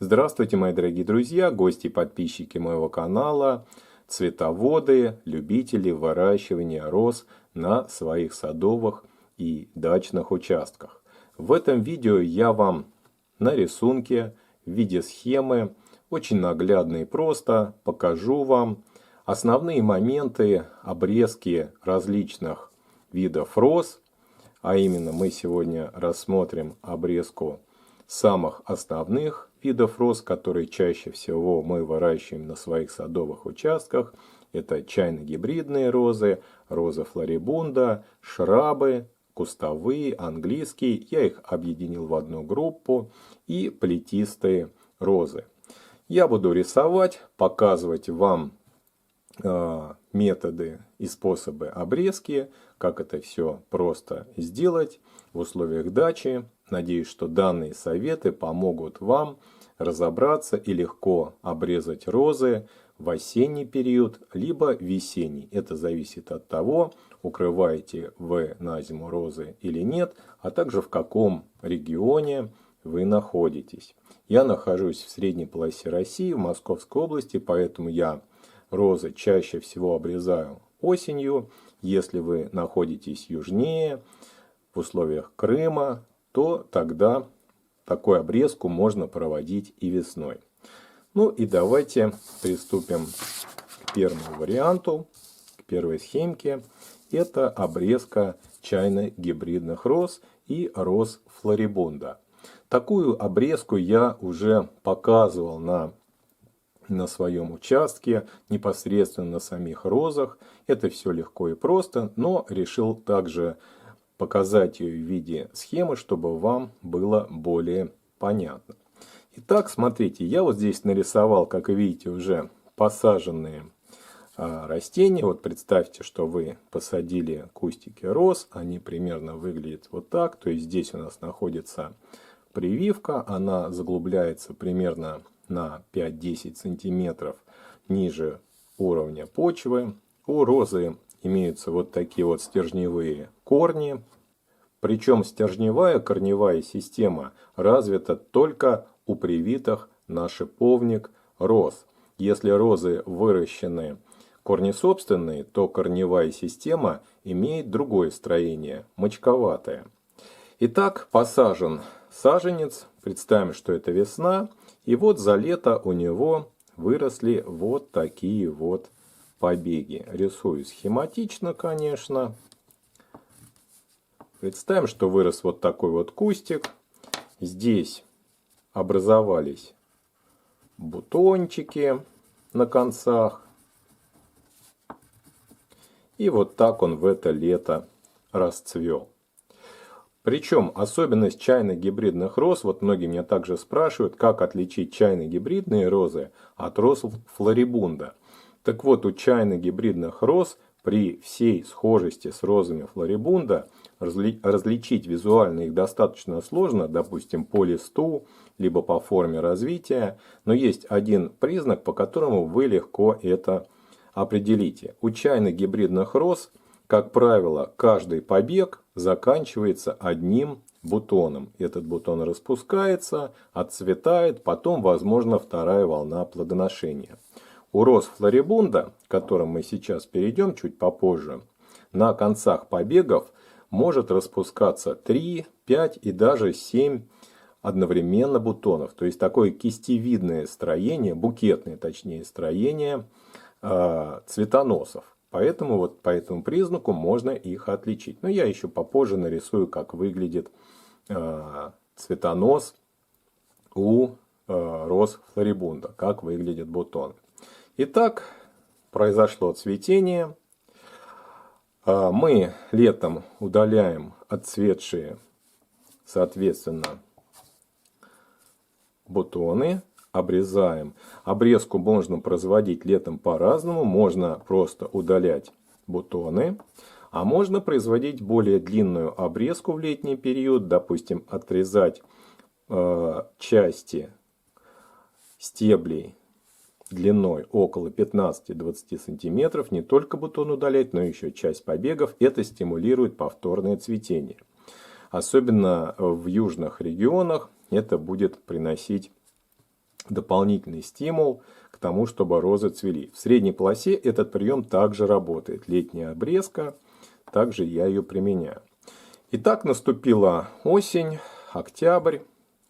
Здравствуйте, мои дорогие друзья, гости и подписчики моего канала, цветоводы, любители выращивания роз на своих садовых и дачных участках. В этом видео я вам на рисунке в виде схемы очень наглядно и просто покажу вам основные моменты обрезки различных видов роз. А именно мы сегодня рассмотрим обрезку самых основных видов роз, которые чаще всего мы выращиваем на своих садовых участках. Это чайно-гибридные розы, роза флорибунда, шрабы, кустовые, английские. Я их объединил в одну группу. И плетистые розы. Я буду рисовать, показывать вам методы и способы обрезки, как это все просто сделать в условиях дачи. Надеюсь, что данные советы помогут вам разобраться и легко обрезать розы в осенний период, либо весенний. Это зависит от того, укрываете вы на зиму розы или нет, а также в каком регионе вы находитесь. Я нахожусь в средней полосе России, в Московской области, поэтому я розы чаще всего обрезаю осенью. Если вы находитесь южнее, в условиях Крыма, то тогда такую обрезку можно проводить и весной. Ну и давайте приступим к первому варианту, к первой схемке. Это обрезка чайно-гибридных роз и роз флорибунда. Такую обрезку я уже показывал на своем участке, непосредственно на самих розах. Это все легко и просто, но решил также показать ее в виде схемы, чтобы вам было более понятно. Итак, смотрите, я вот здесь нарисовал, как вы видите, уже посаженные растения. Вот представьте, что вы посадили кустики роз, они примерно выглядят вот так. То есть здесь у нас находится прививка, она заглубляется примерно на 5-10 сантиметров ниже уровня почвы. У розы имеются вот такие вот стержневые корни. Причем стержневая корневая система развита только у привитых на шиповник роз. Если розы выращены корнесобственные, то корневая система имеет другое строение, мочковатое. Итак, посажен саженец. Представим, что это весна. И вот за лето у него выросли вот такие вот побеги. Рисую схематично, конечно. Представим, что вырос вот такой вот кустик. Здесь образовались бутончики на концах. И вот так он в это лето расцвел. Причем особенность чайно-гибридных роз, вот многие меня также спрашивают, как отличить чайно-гибридные розы от роз флорибунда. Так вот, у чайно-гибридных роз при всей схожести с розами флорибунда различить визуально их достаточно сложно, допустим, по листу, либо по форме развития. Но есть один признак, по которому вы легко это определите. У чайно-гибридных роз, как правило, каждый побег заканчивается одним бутоном. Этот бутон распускается, отцветает, потом возможна вторая волна плодоношения. У роз флорибунда, к которым мы сейчас перейдем чуть попозже, на концах побегов может распускаться 3, 5 и даже 7 одновременно бутонов. То есть такое кистевидное строение, букетное точнее строение цветоносов. Поэтому вот по этому признаку можно их отличить. Но я еще попозже нарисую, как выглядит цветонос у роз флорибунда, как выглядит бутон. Итак, произошло цветение. Мы летом удаляем отцветшие, соответственно, бутоны. Обрезаем. Обрезку можно производить летом по-разному. Можно просто удалять бутоны. А можно производить более длинную обрезку в летний период. Допустим, отрезать части стеблей длиной около 15-20 сантиметров. Не только бутон удалять, но еще часть побегов. Это стимулирует повторное цветение. Особенно в южных регионах это будет приносить дополнительный стимул к тому, чтобы розы цвели. В средней полосе этот прием также работает. Летняя обрезка, также я ее применяю. Итак, наступила осень, октябрь,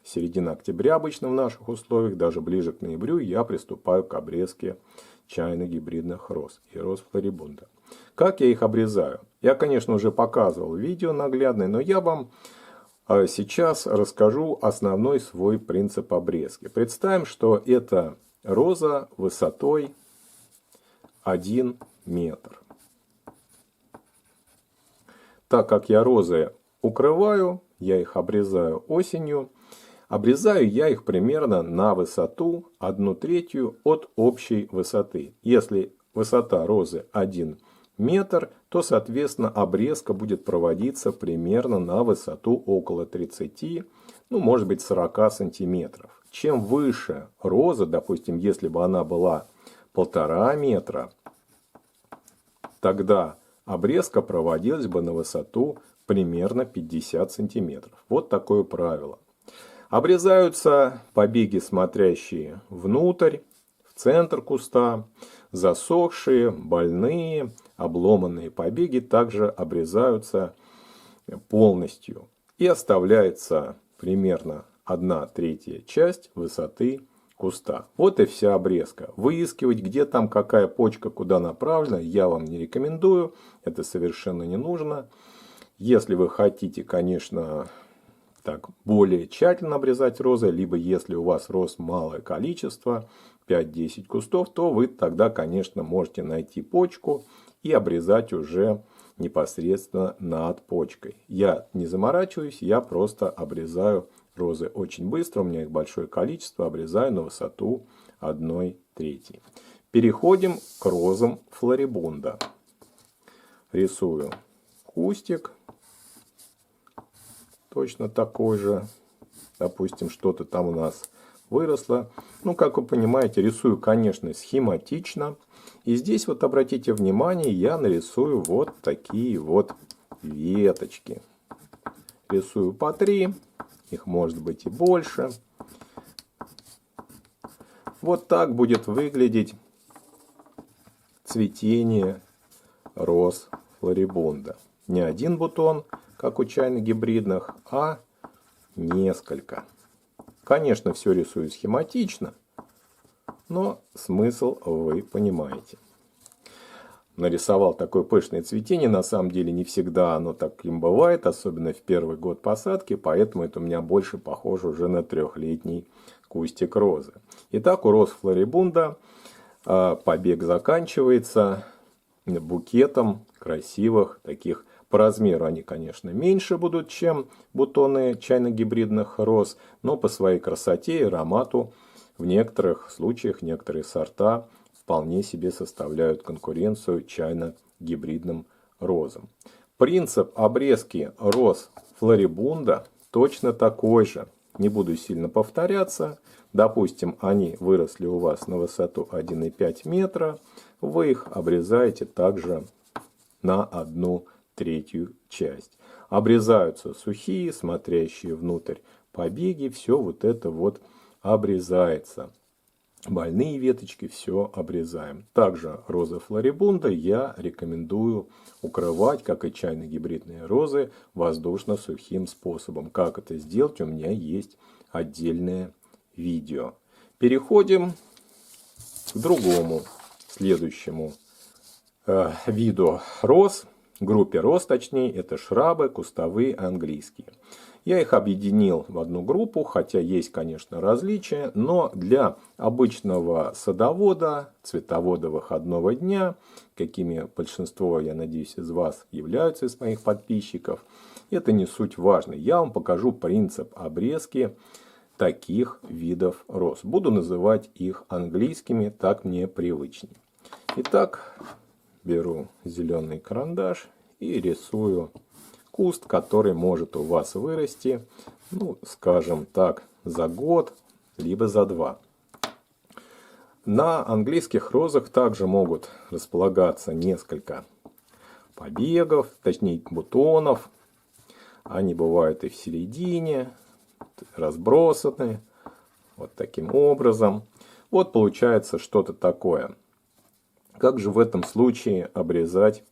середина октября обычно в наших условиях, даже ближе к ноябрю я приступаю к обрезке чайно-гибридных роз и роз флорибунда. Как я их обрезаю? Я, конечно, уже показывал видео наглядное, но я вам сейчас расскажу основной свой принцип обрезки. Представим, что это роза высотой 1 метр. Так как я розы укрываю, я их обрезаю осенью. Обрезаю я их примерно на высоту 1/3 от общей высоты. Если высота розы 1 метр, то, соответственно, обрезка будет проводиться примерно на высоту около 30, ну, может быть, 40 сантиметров. Чем выше роза, допустим, если бы она была 1,5 метра, тогда обрезка проводилась бы на высоту примерно 50 сантиметров. Вот такое правило. Обрезаются побеги, смотрящие внутрь, в центр куста. Засохшие, больные, обломанные побеги также обрезаются полностью. И оставляется примерно 1/3 часть высоты куста. Вот и вся обрезка. Выискивать, где там какая почка куда направлена, я вам не рекомендую. Это совершенно не нужно. Если вы хотите, конечно, так более тщательно обрезать розы, либо если у вас роз малое количество, 5-10 кустов, то вы тогда, конечно, можете найти почку и обрезать уже непосредственно над почкой. Я не заморачиваюсь, я просто обрезаю розы очень быстро, у меня их большое количество, обрезаю на высоту 1/3. Переходим к розам флорибунда. Рисую кустик. Точно такой же. Допустим, что-то там у нас выросло. Ну, как вы понимаете, рисую, конечно, схематично. И здесь вот обратите внимание, я нарисую вот такие вот веточки. Рисую по 3. Их может быть и больше. Вот так будет выглядеть цветение роз флорибунда. Не один бутон, как у чайно-гибридных, а несколько. Конечно, все рисую схематично, но смысл вы понимаете. Нарисовал такое пышное цветение, на самом деле не всегда оно таким бывает, особенно в первый год посадки, поэтому это у меня больше похоже уже на 3-летний кустик розы. Итак, у роз флорибунда побег заканчивается букетом красивых таких. По размеру они, конечно, меньше будут, чем бутоны чайно-гибридных роз, но по своей красоте и аромату в некоторых случаях некоторые сорта вполне себе составляют конкуренцию чайно-гибридным розам. Принцип обрезки роз флорибунда точно такой же. Не буду сильно повторяться. Допустим, они выросли у вас на высоту 1,5 метра. Вы их обрезаете также на 1/3 часть. Обрезаются сухие, смотрящие внутрь побеги. Все вот это вот обрезается. Больные веточки все обрезаем. Также розы флорибунда я рекомендую укрывать, как и чайно-гибридные розы, воздушно-сухим способом. Как это сделать, у меня есть отдельное видео. Переходим к другому, следующему виду роз, группе роз точнее, это шрабы, кустовые, английские. Я их объединил в одну группу, хотя есть, конечно, различия, но для обычного садовода, цветовода выходного дня, какими большинство, я надеюсь, из вас являются, из моих подписчиков, это не суть важно. Я вам покажу принцип обрезки таких видов роз. Буду называть их английскими, так мне привычнее. Итак, беру зеленый карандаш и рисую куст, который может у вас вырасти, ну, скажем так, за год, либо за 2. На английских розах также могут располагаться несколько побегов, точнее бутонов. Они бывают и в середине, разбросаны. Вот таким образом. Вот получается что-то такое. Как же в этом случае обрезать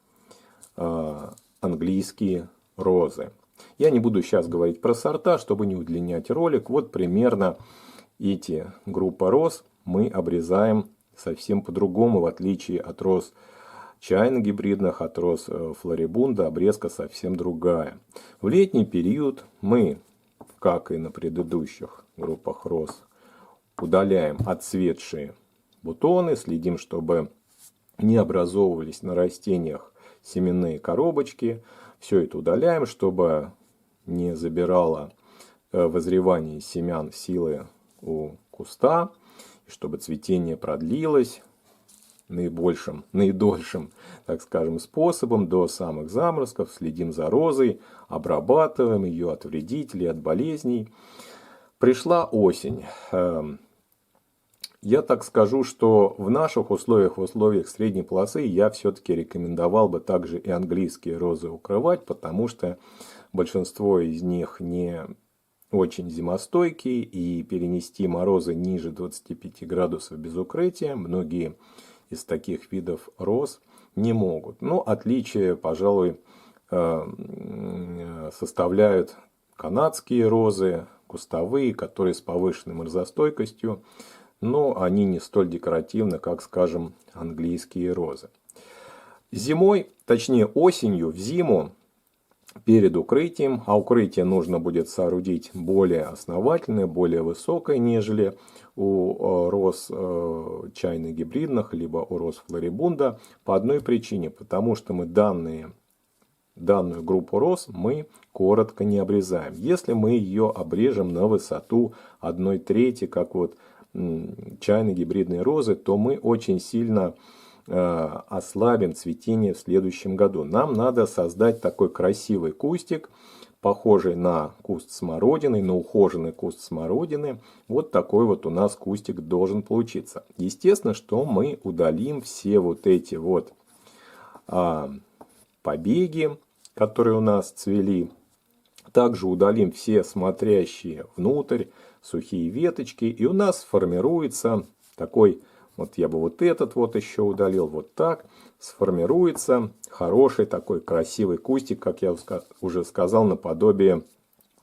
английские розы? Я не буду сейчас говорить про сорта, чтобы не удлинять ролик. Вот примерно эти группы роз мы обрезаем совсем по-другому, в отличие от роз чайно-гибридных, от роз флорибунда, обрезка совсем другая. В летний период мы, как и на предыдущих группах роз, удаляем отцветшие бутоны, следим, чтобы не образовывались на растениях семенные коробочки. Все это удаляем, чтобы не забирало вызревание семян силы у куста, и чтобы цветение продлилось наидольшим, так скажем, способом до самых заморозков. Следим за розой, обрабатываем ее от вредителей, от болезней. Пришла осень. Я так скажу, что в наших условиях, в условиях средней полосы, я все-таки рекомендовал бы также и английские розы укрывать, потому что большинство из них не очень зимостойкие, и перенести морозы ниже 25 градусов без укрытия многие из таких видов роз не могут. Но отличие, пожалуй, составляют канадские розы, кустовые, которые с повышенной морозостойкостью, но они не столь декоративны, как, скажем, английские розы. Зимой, точнее осенью, в зиму, перед укрытием, а укрытие нужно будет соорудить более основательное, более высокое, нежели у роз чайно-гибридных, либо у роз флорибунда, по одной причине, потому что мы данную группу роз мы коротко не обрезаем. Если мы ее обрежем на высоту 1/3, как вот чайно-гибридные розы, то мы очень сильно ослабим цветение в следующем году. Нам надо создать такой красивый кустик, похожий на куст смородины, на ухоженный куст смородины. Вот такой вот у нас кустик должен получиться. Естественно, что мы удалим все вот эти вот побеги, которые у нас цвели. Также удалим все смотрящие внутрь сухие веточки. И у нас сформируется такой, вот я бы вот этот вот еще удалил, вот так. Сформируется хороший такой красивый кустик, как я уже сказал, наподобие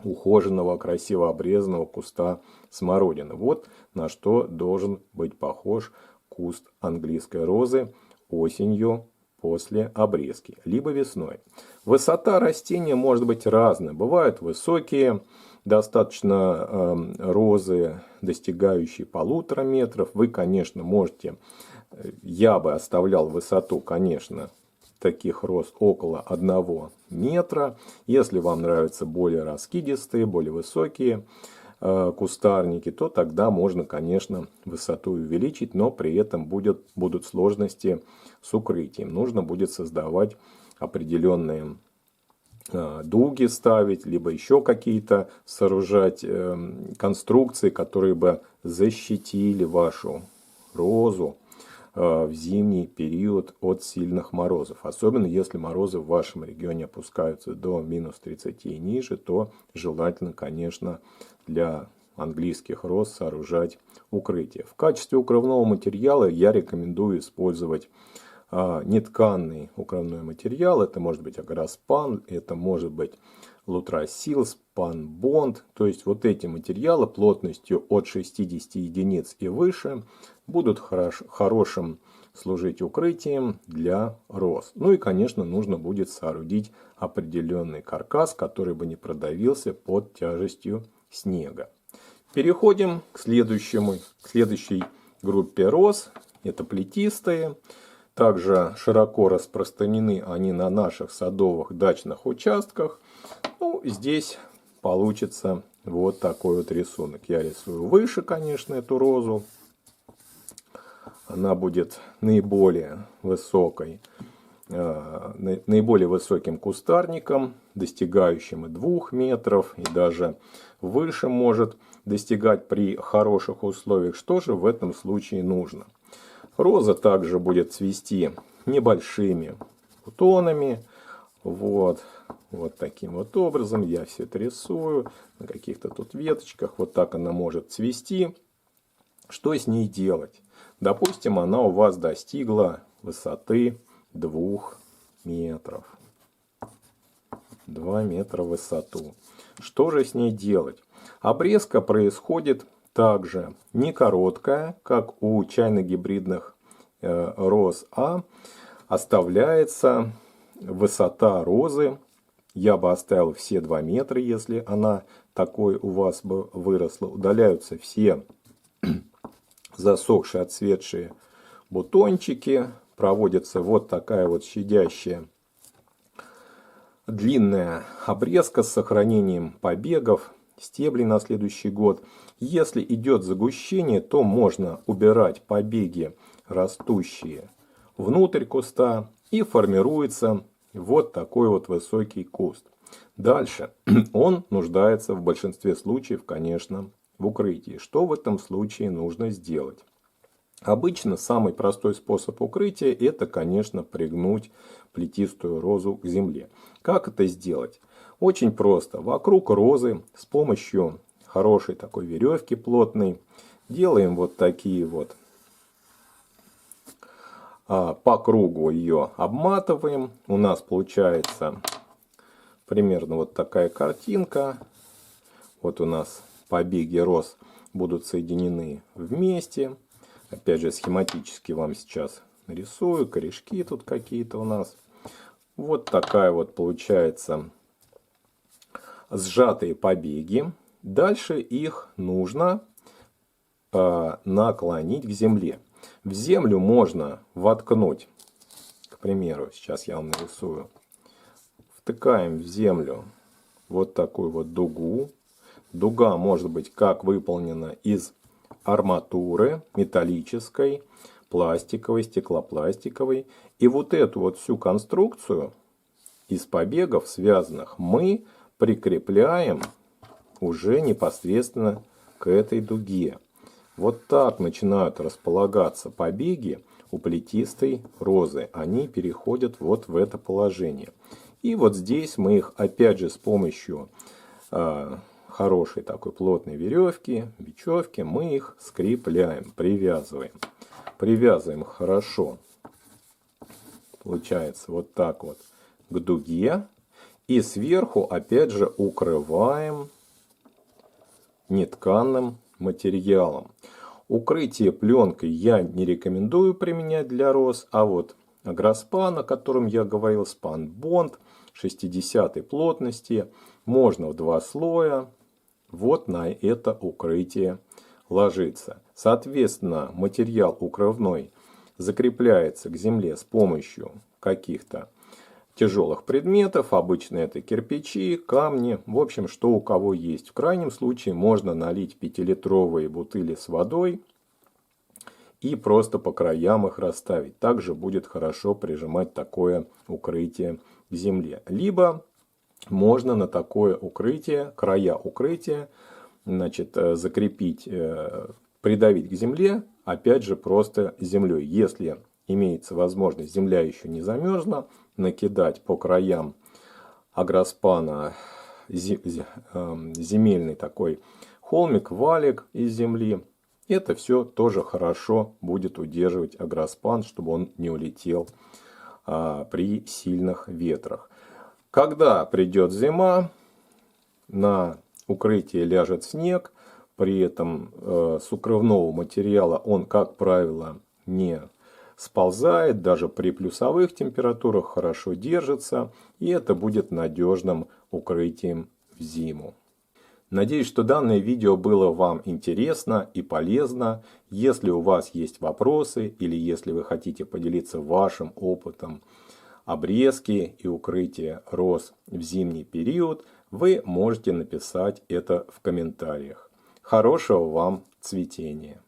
ухоженного, красиво обрезанного куста смородины. Вот на что должен быть похож куст английской розы осенью после обрезки, либо весной. Высота растения может быть разная. Бывают высокие, достаточно розы, достигающие 1,5 метра. Вы, конечно, можете, я бы оставлял высоту, конечно, таких роз около 1 метра. Если вам нравятся более раскидистые, более высокие кустарники, то тогда можно, конечно, высоту увеличить, но при этом будут сложности с укрытием. Нужно будет создавать определенные дуги, ставить, либо еще какие-то сооружать конструкции, которые бы защитили вашу розу в зимний период от сильных морозов. Особенно если морозы в вашем регионе опускаются до -30 и ниже, то желательно, конечно, для английских роз сооружать укрытие. В качестве укрывного материала я рекомендую использовать нетканный укрывной материал. Это может быть агроспан, это может быть лутросил, спанбонд. То есть вот эти материалы плотностью от 60 единиц и выше будут хорошим служить укрытием для роз. Ну и, конечно, нужно будет соорудить определенный каркас, который бы не продавился под тяжестью снега. Переходим к следующей группе роз. Это плетистые. Также широко распространены они на наших садовых дачных участках. Ну, здесь получится вот такой вот рисунок. Я рисую выше, конечно, эту розу. Она будет наиболее высоким кустарником, достигающим и 2 метров, и даже выше может достигать при хороших условиях. Что же в этом случае нужно? Роза также будет цвести небольшими бутонами. Вот таким вот образом я все это рисую. На каких-то тут веточках. Вот так она может цвести. Что с ней делать? Допустим, она у вас достигла высоты 2 метров. 2 метра в высоту. Что же с ней делать? Обрезка происходит также не короткая, как у чайно-гибридных роз, а оставляется высота розы. Я бы оставил все 2 метра, если она такой у вас бы выросла. Удаляются все засохшие, отцветшие бутончики. Проводится вот такая вот щадящая длинная обрезка с сохранением побегов, стеблей на следующий год. Если идет загущение, то можно убирать побеги, растущие внутрь куста, и формируется вот такой вот высокий куст. Дальше он нуждается в большинстве случаев, конечно, в укрытии. Что в этом случае нужно сделать? Обычно самый простой способ укрытия – это, конечно, пригнуть плетистую розу к земле. Как это сделать? Очень просто. Вокруг розы с помощью хорошей такой веревки плотной делаем вот такие вот, по кругу ее обматываем. У нас получается примерно вот такая картинка. Вот у нас побеги роз будут соединены вместе. Опять же, схематически вам сейчас нарисую. Корешки тут какие-то у нас. Вот такая вот получается сжатые побеги. Дальше их нужно наклонить к земле. В землю можно воткнуть, к примеру, сейчас я вам нарисую. Втыкаем в землю вот такую вот дугу. Дуга может быть как выполнена из арматуры металлической, пластиковой, стеклопластиковой. И вот эту вот всю конструкцию из побегов связанных мы прикрепляем уже непосредственно к этой дуге. Вот так начинают располагаться побеги у плетистой розы. Они переходят вот в это положение. И вот здесь мы их опять же с помощью хорошей такой плотной веревки, бечевки, мы их скрепляем, привязываем. Привязываем хорошо, получается вот так вот, к дуге. И сверху опять же укрываем нетканным материалом. Укрытие пленкой я не рекомендую применять для роз, а вот агроспан, о котором я говорил, спанбонд 60-й плотности, можно в 2 слоя вот на это укрытие ложится. Соответственно, материал укрывной закрепляется к земле с помощью каких-то тяжелых предметов. Обычно это кирпичи, камни, в общем, что у кого есть. В крайнем случае можно налить 5-литровые бутыли с водой и просто по краям их расставить. Также будет хорошо прижимать такое укрытие к земле. Либо можно на такое укрытие, края укрытия, значит, закрепить, придавить к земле, опять же просто землей. Если имеется возможность, земля еще не замерзла, накидать по краям агроспана земельный такой холмик, валик из земли. Это все тоже хорошо будет удерживать агроспан, чтобы он не улетел при сильных ветрах. Когда придет зима, на укрытие ляжет снег, при этом с укрывного материала он, как правило, не сползает, даже при плюсовых температурах хорошо держится, и это будет надежным укрытием в зиму. Надеюсь, что данное видео было вам интересно и полезно. Если у вас есть вопросы или если вы хотите поделиться вашим опытом обрезки и укрытия роз в зимний период, вы можете написать это в комментариях. Хорошего вам цветения!